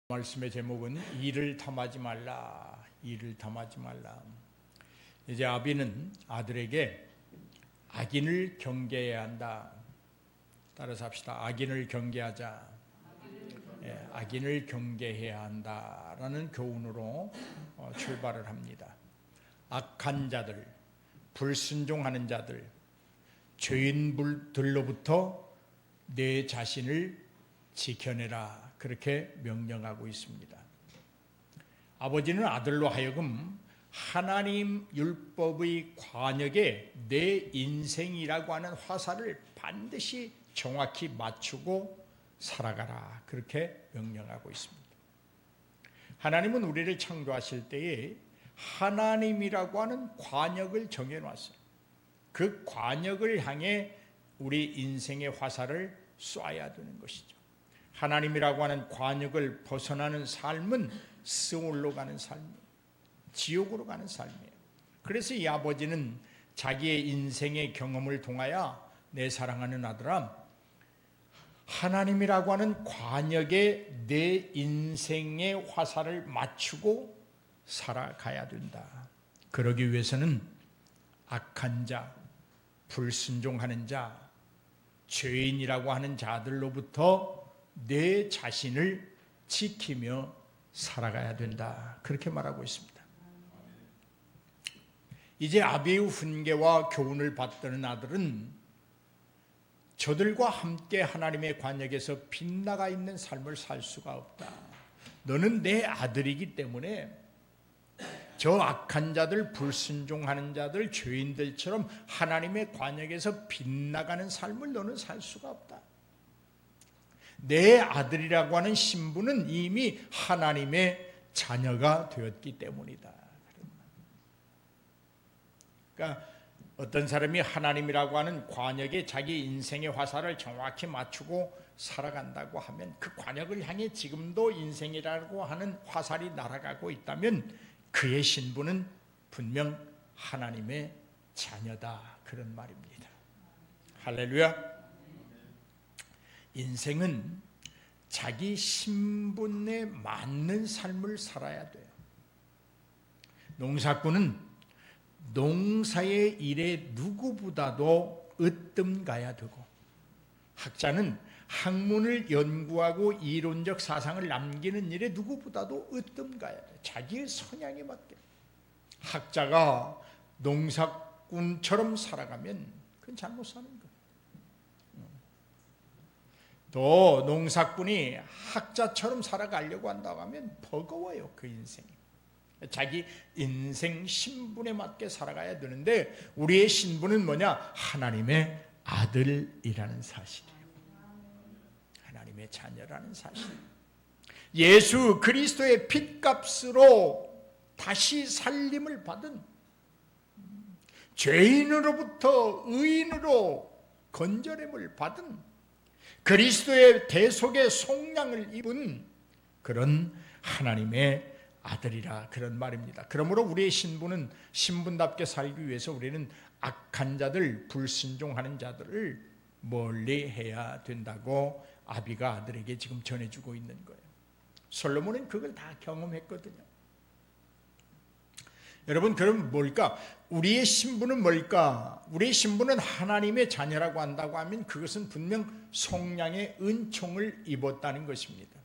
말씀의 제목은 이를 탐하지 말라. 이를 탐하지 말라. 이제 아비는 아들에게 악인을 경계해야 한다. 따라서 합시다. 악인을 경계하자. 악인을 경계해야 한다라는 교훈으로 출발을 합니다. 악한 자들, 불순종하는 자들, 죄인들로부터 내 자신을 지켜내라. 그렇게 명령하고 있습니다. 아버지는 아들로 하여금 하나님 율법의 관역에 내 인생이라고 하는 화살을 반드시 정확히 맞추고 살아가라. 그렇게 명령하고 있습니다. 하나님은 우리를 창조하실 때에 하나님이라고 하는 관역을 정해놨어요. 그 관역을 향해 우리 인생의 화살을 쏴야 되는 것이죠. 하나님이라고 하는 관역을 벗어나는 삶은 스올로 가는 삶이에요. 지옥으로 가는 삶이에요. 그래서 이 아버지는 자기의 인생의 경험을 통하여 내 사랑하는 아들아, 하나님이라고 하는 관역에 내 인생의 화살을 맞추고 살아가야 된다. 그러기 위해서는 악한 자, 불순종하는 자, 죄인이라고 하는 자들로부터 내 자신을 지키며 살아가야 된다. 그렇게 말하고 있습니다. 이제 아비의 훈계와 교훈을 받드는 아들은 저들과 함께 하나님의 관역에서 빗나가 있는 삶을 살 수가 없다. 너는 내 아들이기 때문에 저 악한 자들, 불순종하는 자들, 죄인들처럼 하나님의 관역에서 빗나가는 삶을 너는 살 수가 없다. 내 아들이라고 하는 신분은 이미 하나님의 자녀가 되었기 때문이다. 그러니까 어떤 사람이 하나님이라고 하는 관역에 자기 인생의 화살을 정확히 맞추고 살아간다고 하면 그 관역을 향해 지금도 인생이라고 하는 화살이 날아가고 있다면 그의 신분은 분명 하나님의 자녀다. 그런 말입니다. 할렐루야. 인생은 자기 신분에 맞는 삶을 살아야 돼요. 농사꾼은 농사의 일에 누구보다도 으뜸가야 되고, 학자는 학문을 연구하고 이론적 사상을 남기는 일에 누구보다도 으뜸가야 돼요. 자기의 성향에 맞게. 학자가 농사꾼처럼 살아가면 그건 잘못 사는 거예요. 또 농사꾼이 학자처럼 살아가려고 한다고 하면 버거워요. 그 인생이. 자기 인생 신분에 맞게 살아가야 되는데 우리의 신분은 뭐냐? 하나님의 아들이라는 사실이에요. 하나님의 자녀라는 사실. 예수 그리스도의 핏값으로 다시 살림을 받은, 죄인으로부터 의인으로 건져냄을 받은, 그리스도의 대속의 속량을 입은 그런 하나님의 아들이라, 그런 말입니다. 그러므로 우리의 신분은 신분답게 살기 위해서 우리는 악한 자들, 불순종하는 자들을 멀리해야 된다고 아비가 아들에게 지금 전해주고 있는 거예요. 솔로몬은 그걸 다 경험했거든요. 여러분, 그럼 뭘까? 우리의 신분은 뭘까? 우리의 신분은 하나님의 자녀라고 한다고 하면 그것은 분명 속량의 은총을 입었다는 것입니다.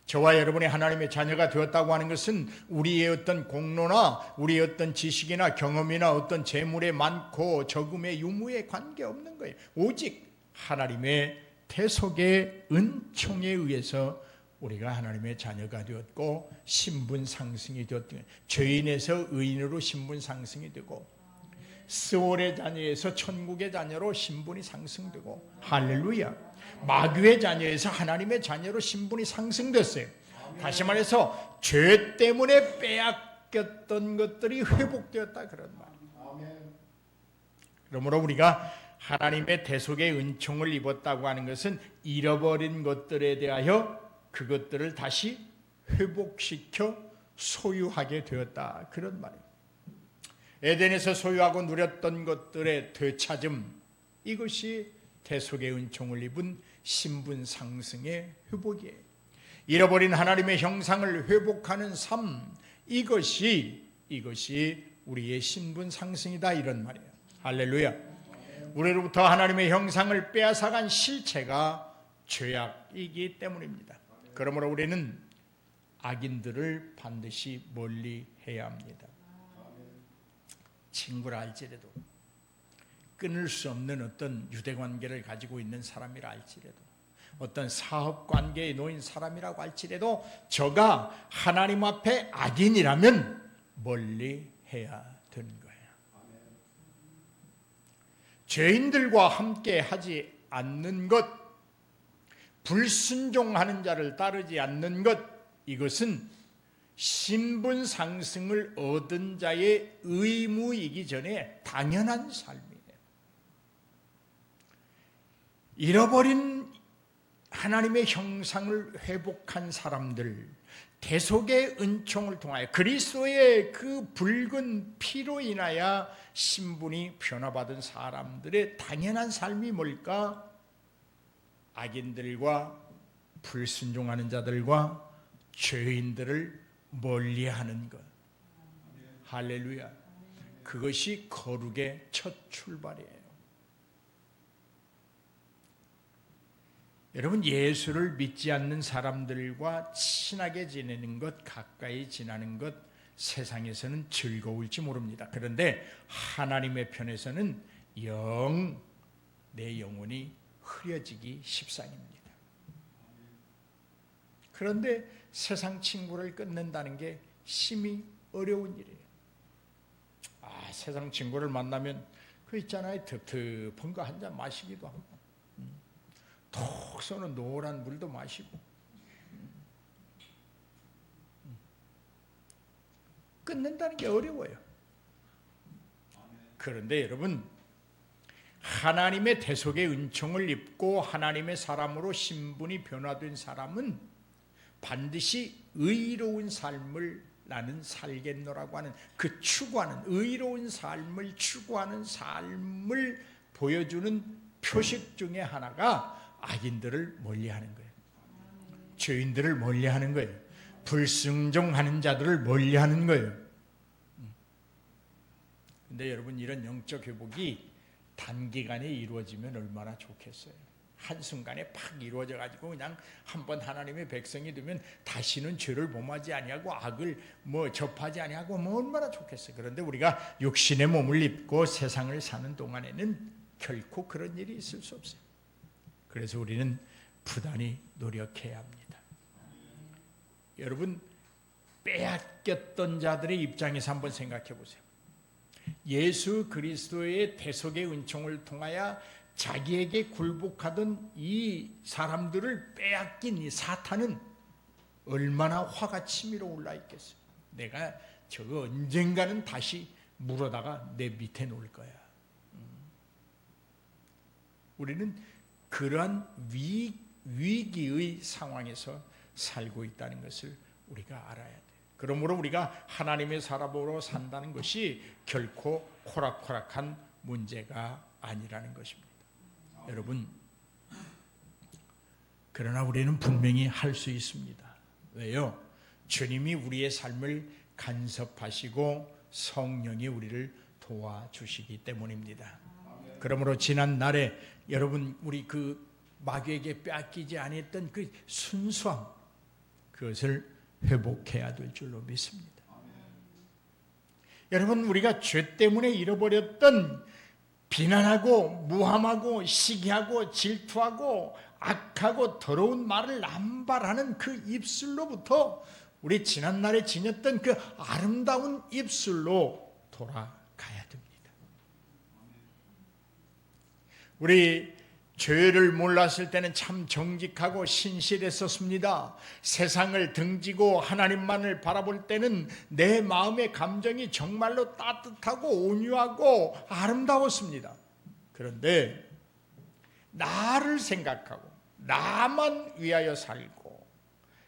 저와 여러분이 하나님의 자녀가 되었다고 하는 것은 우리의 어떤 공로나 우리의 어떤 지식이나 경험이나 어떤 재물의 많고 적음의 유무에 관계없는 거예요. 오직 하나님의 대속의 은총에 의해서 우리가 하나님의 자녀가 되었고 신분 상승이 되었던, 죄인에서 의인으로 신분 상승이 되고 스올의 자녀에서 천국의 자녀로 신분이 상승되고, 할렐루야, 마귀의 자녀에서 하나님의 자녀로 신분이 상승됐어요. 다시 말해서 죄 때문에 빼앗겼던 것들이 회복되었다, 그런 말이에요. 그러므로 우리가 하나님의 대속의 은총을 입었다고 하는 것은 잃어버린 것들에 대하여 그것들을 다시 회복시켜 소유하게 되었다, 그런 말이에요. 에덴에서 소유하고 누렸던 것들의 되찾음, 이것이 대속의 은총을 입은 신분 상승의 회복이에요. 잃어버린 하나님의 형상을 회복하는 삶, 이것이 우리의 신분 상승이다, 이런 말이에요. 할렐루야. 우리로부터 하나님의 형상을 빼앗아간 실체가 죄악이기 때문입니다. 그러므로 우리는 악인들을 반드시 멀리 해야 합니다. 친구라 할지라도, 끊을 수 없는 어떤 유대관계를 가지고 있는 사람이라 할지라도, 어떤 사업관계에 놓인 사람이라고 할지라도 저가 하나님 앞에 악인이라면 멀리 해야 되는 거예요. 죄인들과 함께 하지 않는 것, 불순종하는 자를 따르지 않는 것, 이것은 신분 상승을 얻은 자의 의무이기 전에 당연한 삶이에요. 잃어버린 하나님의 형상을 회복한 사람들, 대속의 은총을 통하여 그리스도의 그 붉은 피로 인하여 신분이 변화받은 사람들의 당연한 삶이 뭘까? 악인들과 불순종하는 자들과 죄인들을 멀리하는 것. 할렐루야. 그것이 거룩의 첫 출발이에요. 여러분, 예수를 믿지 않는 사람들과 친하게 지내는 것, 가까이 지내는 것, 세상에서는 즐거울지 모릅니다. 그런데 하나님의 편에서는 영 내 영혼이 흐려지기 십상입니다. 그런데 세상 친구를 끊는다는 게 심히 어려운 일이에요. 세상 친구를 만나면 그 있잖아요, 텁텁한 거 한 잔 마시기도 하고, 톡 쏘는 노란 물도 마시고, 끊는다는 게 어려워요. 그런데 여러분, 하나님의 대속의 은총을 입고 하나님의 사람으로 신분이 변화된 사람은 반드시 의로운 삶을 나는 살겠노라고 하는 그 추구하는, 의로운 삶을 추구하는 삶을 보여주는 표식 중에 하나가 악인들을 멀리하는 거예요. 죄인들을 멀리하는 거예요. 불순종하는 자들을 멀리하는 거예요. 근데 여러분, 이런 영적 회복이 단기간에 이루어지면 얼마나 좋겠어요. 한순간에 팍 이루어져 가지고 그냥 한번 하나님의 백성이 되면 다시는 죄를 범하지 아니하고 악을 접하지 아니하고 얼마나 좋겠어요. 그런데 우리가 육신의 몸을 입고 세상을 사는 동안에는 결코 그런 일이 있을 수 없어요. 그래서 우리는 부단히 노력해야 합니다. 여러분, 빼앗겼던 자들의 입장에서 한번 생각해 보세요. 예수 그리스도의 대속의 은총을 통하여 자기에게 굴복하던 이 사람들을 빼앗긴 이 사탄은 얼마나 화가 치밀어 올라 있겠어요. 내가 저거 언젠가는 다시 물어다가 내 밑에 놓을 거야. 우리는 그러한 위기의 상황에서 살고 있다는 것을 우리가 알아야 돼요. 그러므로 우리가 하나님의 사람으로 산다는 것이 결코 호락호락한 문제가 아니라는 것입니다. 여러분, 그러나 우리는 분명히 할 수 있습니다. 왜요? 주님이 우리의 삶을 간섭하시고 성령이 우리를 도와주시기 때문입니다. 그러므로 지난 날에 여러분, 우리 그 마귀에게 빼앗기지 않았던 그 순수함, 그것을 회복해야 될 줄로 믿습니다. 여러분, 우리가 죄 때문에 잃어버렸던 비난하고 무함하고 시기하고 질투하고 악하고 더러운 말을 남발하는 그 입술로부터 우리 지난날에 지녔던 그 아름다운 입술로 돌아가야 됩니다. 우리 죄를 몰랐을 때는 참 정직하고 신실했었습니다. 세상을 등지고 하나님만을 바라볼 때는 내 마음의 감정이 정말로 따뜻하고 온유하고 아름다웠습니다. 그런데 나를 생각하고 나만 위하여 살고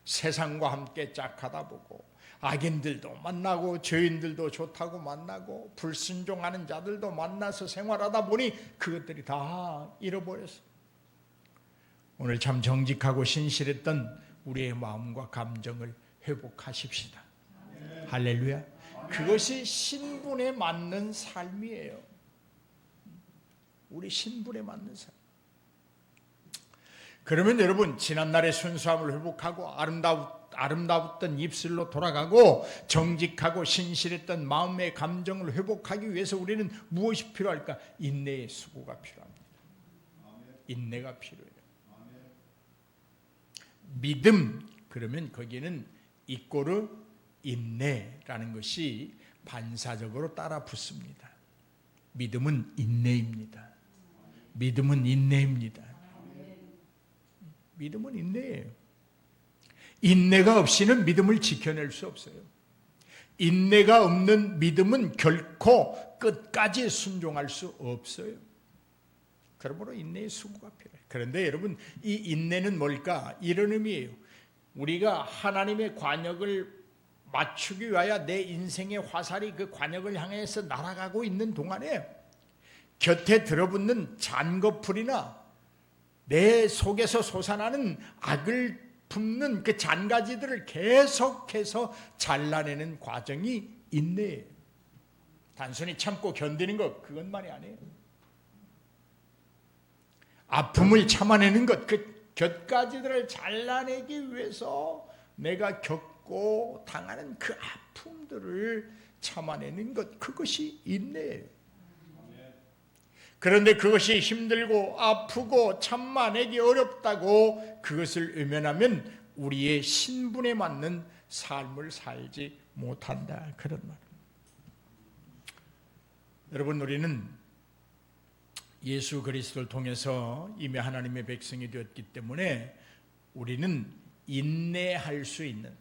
세상과 함께 짝하다 보고 악인들도 만나고 죄인들도 좋다고 만나고 불순종하는 자들도 만나서 생활하다 보니 그것들이 다 잃어버렸어요. 오늘 참 정직하고 신실했던 우리의 마음과 감정을 회복하십시다. 할렐루야. 그것이 신분에 맞는 삶이에요. 우리 신분에 맞는 삶. 그러면 여러분, 지난날의 순수함을 회복하고 아름다웠던 입술로 돌아가고 정직하고 신실했던 마음의 감정을 회복하기 위해서 우리는 무엇이 필요할까? 인내의 수고가 필요합니다. 인내가 필요해요. 믿음, 그러면 거기는 이꼬르 인내라는 것이 반사적으로 따라 붙습니다. 믿음은 인내입니다. 믿음은 인내입니다. 믿음은 인내예요. 인내가 없이는 믿음을 지켜낼 수 없어요. 인내가 없는 믿음은 결코 끝까지 순종할 수 없어요. 그러므로 인내의 수고가 필요해요. 그런데 여러분, 이 인내는 뭘까? 이런 의미예요. 우리가 하나님의 관역을 맞추기 위하여 내 인생의 화살이 그 관역을 향해서 날아가고 있는 동안에 곁에 들어붙는 잔거풀이나 내 속에서 솟아나는 악을 품는 그 잔가지들을 계속해서 잘라내는 과정이 인내예요. 단순히 참고 견디는 것, 그것만이 아니에요. 아픔을 참아내는 것, 그 곁가지들을 잘라내기 위해서 내가 겪고 당하는 그 아픔들을 참아내는 것, 그것이 인내예요. 그런데 그것이 힘들고 아프고 참아내기 어렵다고 그것을 외면하면 우리의 신분에 맞는 삶을 살지 못한다, 그런 말입니다. 여러분, 우리는 예수 그리스도를 통해서 이미 하나님의 백성이 되었기 때문에 우리는 인내할 수 있는,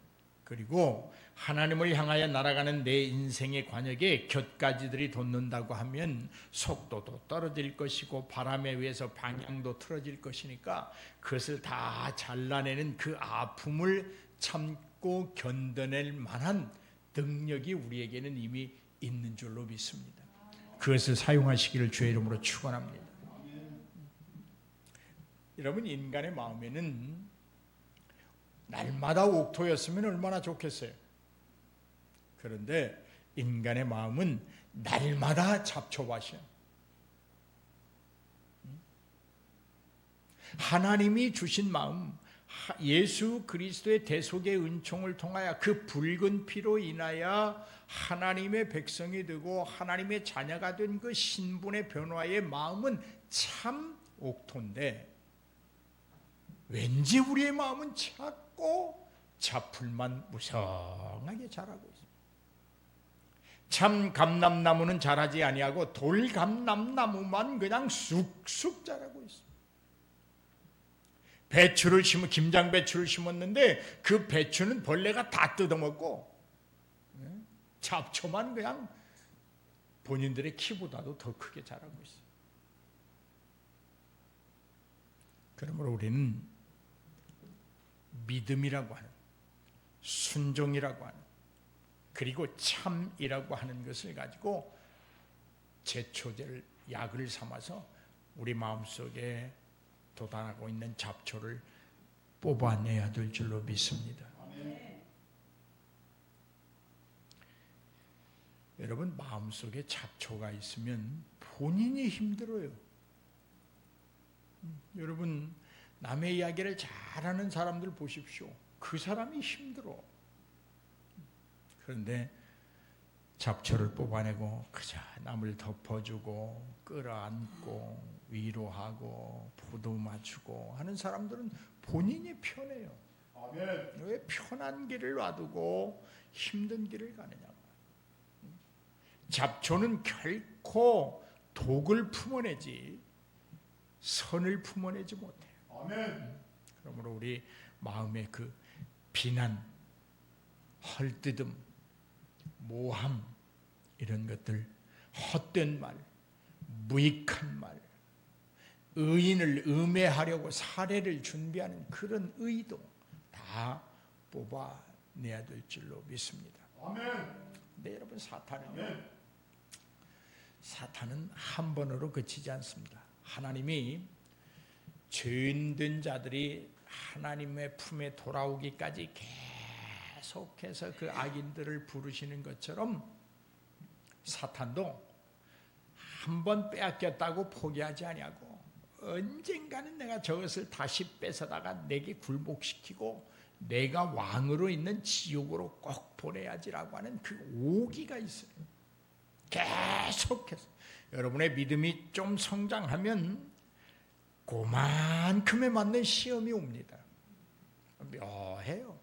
그리고 하나님을 향하여 날아가는 내 인생의 관역에 곁가지들이 돋는다고 하면 속도도 떨어질 것이고 바람에 의해서 방향도 틀어질 것이니까 그것을 다 잘라내는 그 아픔을 참고 견뎌낼 만한 능력이 우리에게는 이미 있는 줄로 믿습니다. 그것을 사용하시기를 주의 이름으로 축원합니다. 여러분, 인간의 마음에는 날마다 옥토였으면 얼마나 좋겠어요. 그런데 인간의 마음은 날마다 잡초밭이야. 하나님이 주신 마음, 예수 그리스도의 대속의 은총을 통하여 그 붉은 피로 인하여 하나님의 백성이 되고 하나님의 자녀가 된 그 신분의 변화의 마음은 참 옥토인데 왠지 우리의 마음은 작고 잡풀만 무성하게 자라고 있습니다. 참 감람나무는 자라지 아니하고 돌감람나무만 그냥 쑥쑥 자라고 있습니다. 배추를 김장배추를 심었는데 그 배추는 벌레가 다 뜯어먹고 잡초만 그냥 본인들의 키보다도 더 크게 자라고 있어요. 그러므로 우리는 믿음이라고 하는, 순종이라고 하는, 그리고 참이라고 하는 것을 가지고 제초제를 약을 삼아서 우리 마음속에 돋아나고 있는 잡초를 뽑아내야 될 줄로 믿습니다. 여러분, 마음속에 잡초가 있으면 본인이 힘들어요. 여러분, 남의 이야기를 잘하는 사람들 보십시오. 그 사람이 힘들어. 그런데 잡초를 뽑아내고 그저 남을 덮어주고 끌어안고 위로하고 보듬어주고 하는 사람들은 본인이 편해요. 왜 편한 길을 놔두고 힘든 길을 가느냐고. 잡초는 결코 독을 품어내지 선을 품어내지 못해요. 그러므로 우리 마음의 그 비난, 헐뜯음, 모함, 이런 것들, 헛된 말, 무익한 말, 의인을 음해하려고 살해를 준비하는 그런 의도 다 뽑아내야 될 줄로 믿습니다. 네, 여러분, 사탄은 한 번으로 그치지 않습니다. 하나님이 죄인된 자들이 하나님의 품에 돌아오기까지 계속해서 그 악인들을 부르시는 것처럼 사탄도 한 번 빼앗겼다고 포기하지 아니하고 언젠가는 내가 저것을 다시 뺏어다가 내게 굴복시키고 내가 왕으로 있는 지옥으로 꼭 보내야지라고 하는 그 오기가 있어요. 계속해서 여러분의 믿음이 좀 성장하면 그만큼에 맞는 시험이 옵니다. 묘해요.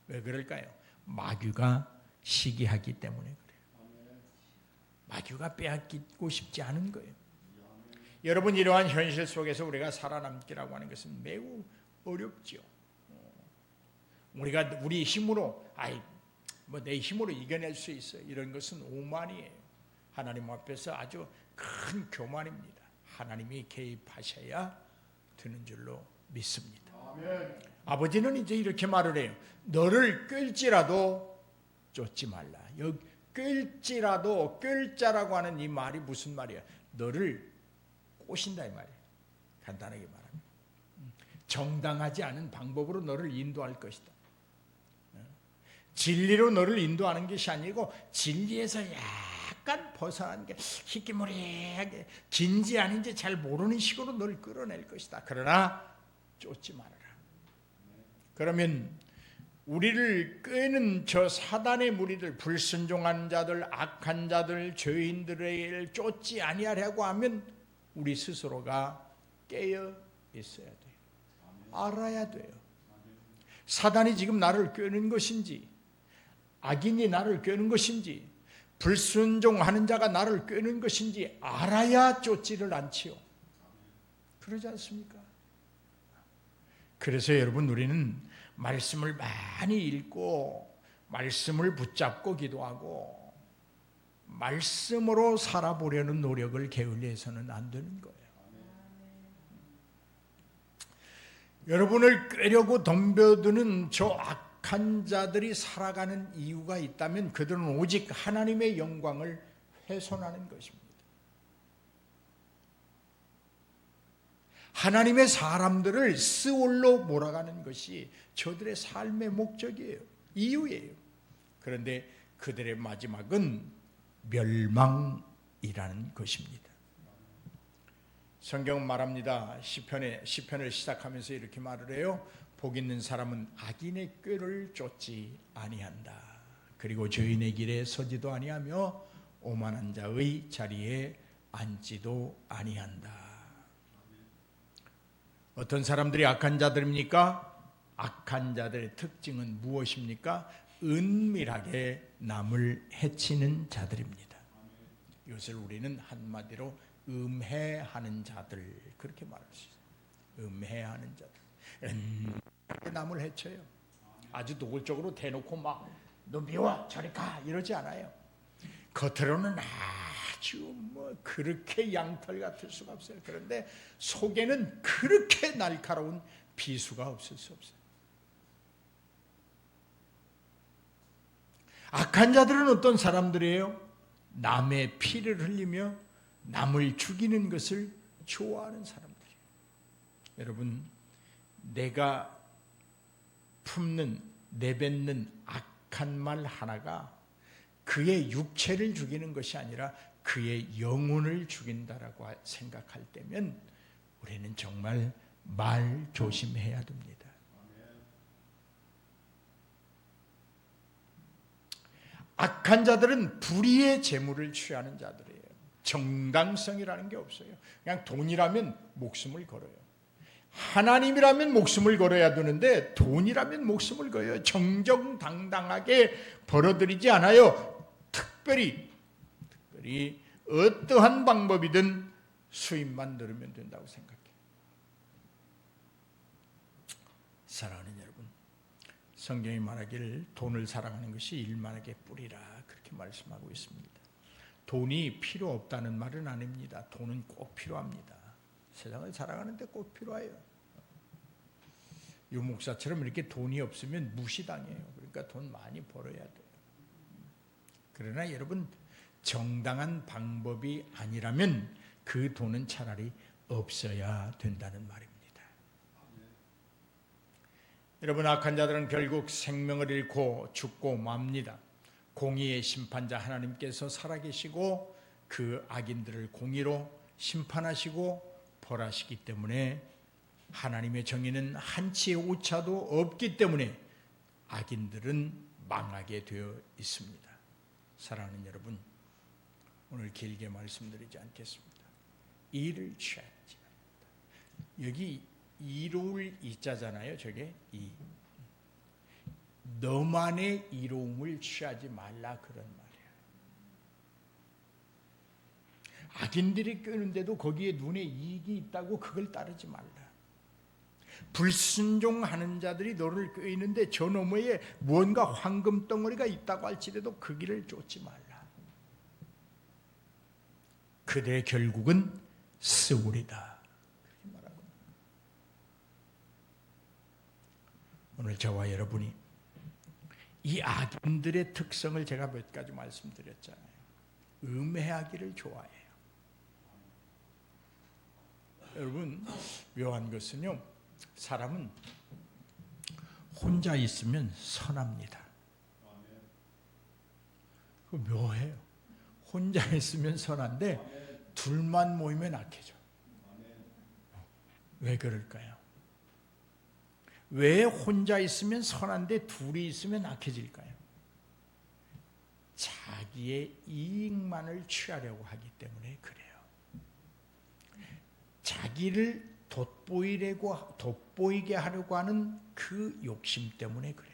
왜 그럴까요? 마귀가 시기하기 때문에 그래요. 마귀가 빼앗기고 싶지 않은 거예요. 여러분, 이러한 현실 속에서 우리가 살아남기라고 하는 것은 매우 어렵죠. 우리가 우리 힘으로 내 힘으로 이겨낼 수 있어, 이런 것은 오만이에요. 하나님 앞에서 아주 큰 교만입니다. 하나님이 개입하셔야 되는 줄로 믿습니다. 아멘. 아버지는 이제 이렇게 말을 해요. 너를 끌지라도 쫓지 말라. 여기 끌지라도, 끌자라고 하는 이 말이 무슨 말이야? 너를 꼬신다 이 말이에요. 간단하게 말하면 정당하지 않은 방법으로 너를 인도할 것이다. 진리로 너를 인도하는 것이 아니고 진리에서 약간 벗어난 게 희끼머리하게 진지 아닌지 잘 모르는 식으로 너를 끌어낼 것이다. 그러나 쫓지 말아라. 그러면 우리를 끄는 저 사단의 무리들, 불순종한 자들, 악한 자들, 죄인들을 쫓지 아니하려고 하면 우리 스스로가 깨어 있어야 돼요. 알아야 돼요. 사단이 지금 나를 끄는 것인지, 악인이 나를 끄는 것인지, 불순종하는 자가 나를 끄는 것인지 알아야 쫓지를 않지요. 그러지 않습니까? 그래서 여러분, 우리는 말씀을 많이 읽고 말씀을 붙잡고 기도하고 말씀으로 살아보려는 노력을 게을리해서는 안 되는 거예요. 여러분을 꾀려고 덤벼드는 저 악한 자들이 살아가는 이유가 있다면 그들은 오직 하나님의 영광을 훼손하는 것입니다. 하나님의 사람들을 스올로 몰아가는 것이 저들의 삶의 목적이에요. 이유예요. 그런데 그들의 마지막은 멸망이라는 것입니다. 성경은 말합니다. 시편을 시작하면서 이렇게 말을 해요. 복 있는 사람은 악인의 꾀를 쫓지 아니한다. 그리고 죄인의 길에 서지도 아니하며 오만한 자의 자리에 앉지도 아니한다. 어떤 사람들이 악한 자들입니까? 악한 자들의 특징은 무엇입니까? 은밀하게 남을 해치는 자들입니다. 이것을 우리는 한마디로 음해하는 자들, 그렇게 말할 수 있어요. 음해하는 자들. 은밀하게 남을 해쳐요. 아주 노골적으로 대놓고 막 너 미워 저리 가 이러지 않아요. 겉으로는 아주 그렇게 양털 같을 수가 없어요. 그런데 속에는 그렇게 날카로운 비수가 없을 수 없어요. 악한 자들은 어떤 사람들이에요? 남의 피를 흘리며 남을 죽이는 것을 좋아하는 사람들이에요. 여러분, 내가 품는, 내뱉는 악한 말 하나가 그의 육체를 죽이는 것이 아니라 그의 영혼을 죽인다라고 생각할 때면 우리는 정말 말 조심해야 됩니다. 악한 자들은 불의의 재물을 취하는 자들이에요. 정당성이라는 게 없어요. 그냥 돈이라면 목숨을 걸어요. 하나님이라면 목숨을 걸어야 되는데 돈이라면 목숨을 걸어요. 정정당당하게 벌어들이지 않아요. 특별히 어떠한 방법이든 수입만 늘으면 된다고 생각해요. 사랑하는 여러분, 성경이 말하기를 돈을 사랑하는 것이 일만하게 뿌리라, 그렇게 말씀하고 있습니다. 돈이 필요 없다는 말은 아닙니다. 돈은 꼭 필요합니다. 세상을 살아가는데 꼭 필요해요. 유 목사처럼 이렇게 돈이 없으면 무시당해요. 그러니까 돈 많이 벌어야 돼요. 그러나 여러분, 정당한 방법이 아니라면 그 돈은 차라리 없어야 된다는 말입니다. 여러분, 악한 자들은 결국 생명을 잃고 죽고 맙니다. 공의의 심판자 하나님께서 살아계시고 그 악인들을 공의로 심판하시고 벌하시기 때문에 하나님의 정의는 한치의 오차도 없기 때문에 악인들은 망하게 되어 있습니다. 사랑하는 여러분, 오늘 길게 말씀드리지 않겠습니다. 이를 취하지 말라. 여기 이로울 이자잖아요. 저게 이. 너만의 이로움을 취하지 말라 그런 말이야. 악인들이 끄는데도 거기에 눈에 이익이 있다고 그걸 따르지 말라. 불순종하는 자들이 너를 끄이는데 저 너머에 무언가 황금 덩어리가 있다고 할지라도 그 길을 쫓지 말라. 그들의 결국은 스우리다. 그렇게 말하고. 오늘 저와 여러분이 이 악인들의 특성을 제가 몇 가지 말씀드렸잖아요. 음해하기를 좋아해요. 여러분, 묘한 것은요, 사람은 혼자 있으면 선합니다. 그 묘해요. 혼자 있으면 선한데 둘만 모이면 악해져. 왜 그럴까요? 왜 혼자 있으면 선한데 둘이 있으면 악해질까요? 자기의 이익만을 취하려고 하기 때문에 그래요. 자기를 돋보이게 하려고 하는 그 욕심 때문에 그래요.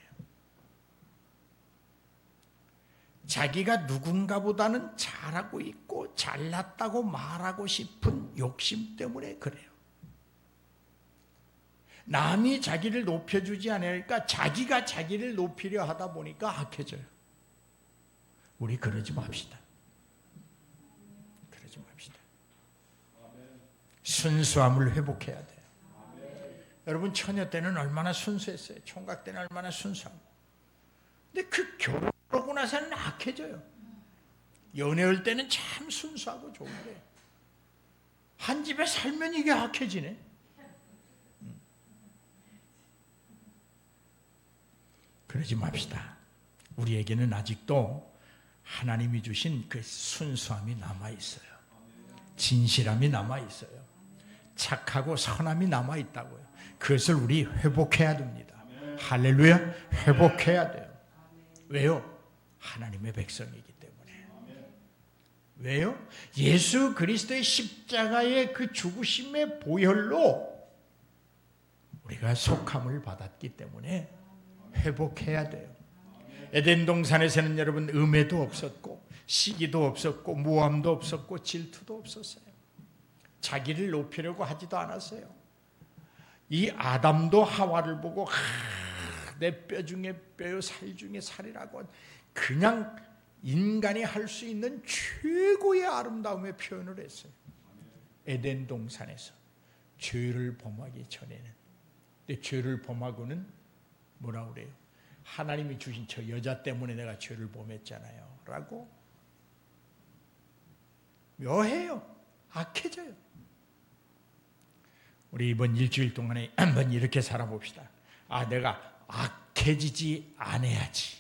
자기가 누군가보다는 잘하고 있고 잘났다고 말하고 싶은 욕심 때문에 그래요. 남이 자기를 높여주지 않으니까 자기가 자기를 높이려 하다 보니까 악해져요. 우리 그러지 맙시다. 그러지 맙시다. 순수함을 회복해야 돼요. 여러분, 처녀 때는 얼마나 순수했어요. 총각 때는 얼마나 순수하고. 근데 그 결혼하고 나서는 악해져요. 연애할 때는 참 순수하고 좋은데 한 집에 살면 이게 악해지네. 그러지 맙시다. 우리에게는 아직도 하나님이 주신 그 순수함이 남아있어요. 진실함이 남아있어요. 착하고 선함이 남아있다고요. 그것을 우리 회복해야 됩니다. 할렐루야. 회복해야 돼요. 왜요? 하나님의 백성이기 때문에. 왜요? 예수 그리스도의 십자가의 그 죽으심의 보혈로 우리가 속함을 받았기 때문에 회복해야 돼요. 에덴 동산에서는 여러분 음해도 없었고 시기도 없었고 모함도 없었고 질투도 없었어요. 자기를 높이려고 하지도 않았어요. 이 아담도 하와를 보고 내 뼈 중에 뼈요 살 중에 살이라고 그냥 인간이 할 수 있는 최고의 아름다움의 표현을 했어요. 에덴 동산에서 죄를 범하기 전에는. 근데 죄를 범하고는 뭐라고 그래요? 하나님이 주신 저 여자 때문에 내가 죄를 범했잖아요 라고 묘해요. 악해져요. 우리 이번 일주일 동안에 한번 이렇게 살아봅시다. 내가 악해지지 않아야지.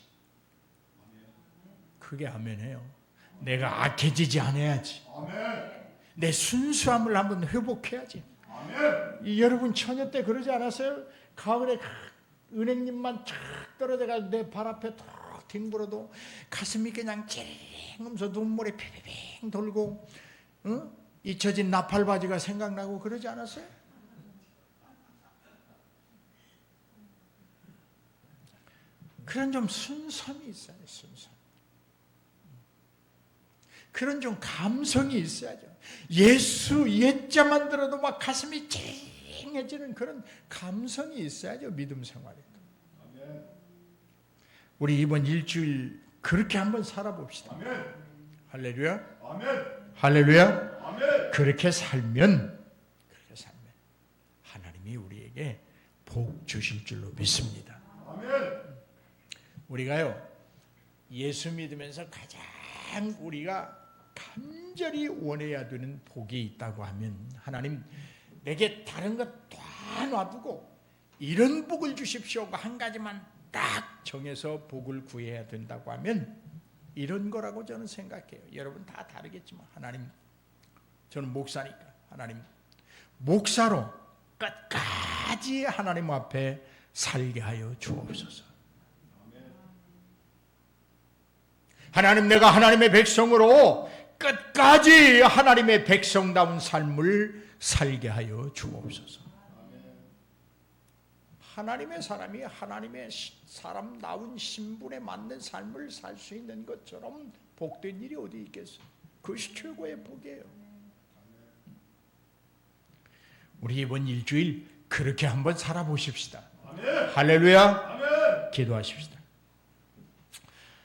크게 아멘해요. 내가 악해지지 않아야지. 내 순수함을 한번 회복해야지. 여러분 처녀 때 그러지 않았어요? 가을에 은행잎만 쫙 떨어져가 내 발 앞에 턱 뒹굴어도 가슴이 그냥 찡하면서 눈물이 핑핑 돌고 잊혀진 나팔바지가 생각나고 그러지 않았어요? 그런 좀 순수함이 있어요. 순수함. 그런 좀 감성이 있어야죠. 예수 옛자만 들어도 막 가슴이 찡해지는 그런 감성이 있어야죠. 믿음 생활에. 우리 이번 일주일 그렇게 한번 살아봅시다. 아멘. 할렐루야. 아멘. 할렐루야. 아멘. 그렇게 살면 하나님이 우리에게 복 주실 줄로 믿습니다. 아멘. 우리가요 예수 믿으면서 가장 우리가 간절히 원해야 되는 복이 있다고 하면 하나님 내게 다른 것 다 놔두고 이런 복을 주십시오. 한 가지만 딱 정해서 복을 구해야 된다고 하면 이런 거라고 저는 생각해요. 여러분 다 다르겠지만 하나님, 저는 목사니까 하나님, 목사로 끝까지 하나님 앞에 살게 하여 주옵소서. 하나님, 내가 하나님의 백성으로 끝까지 하나님의 백성다운 삶을 살게 하여 주옵소서. 하나님의 사람이 하나님의 사람다운 신분에 맞는 삶을 살 수 있는 것처럼 복된 일이 어디 있겠어요? 그것이 최고의 복이에요. 우리 이번 일주일 그렇게 한번 살아보십시다. 할렐루야. 기도하십시다.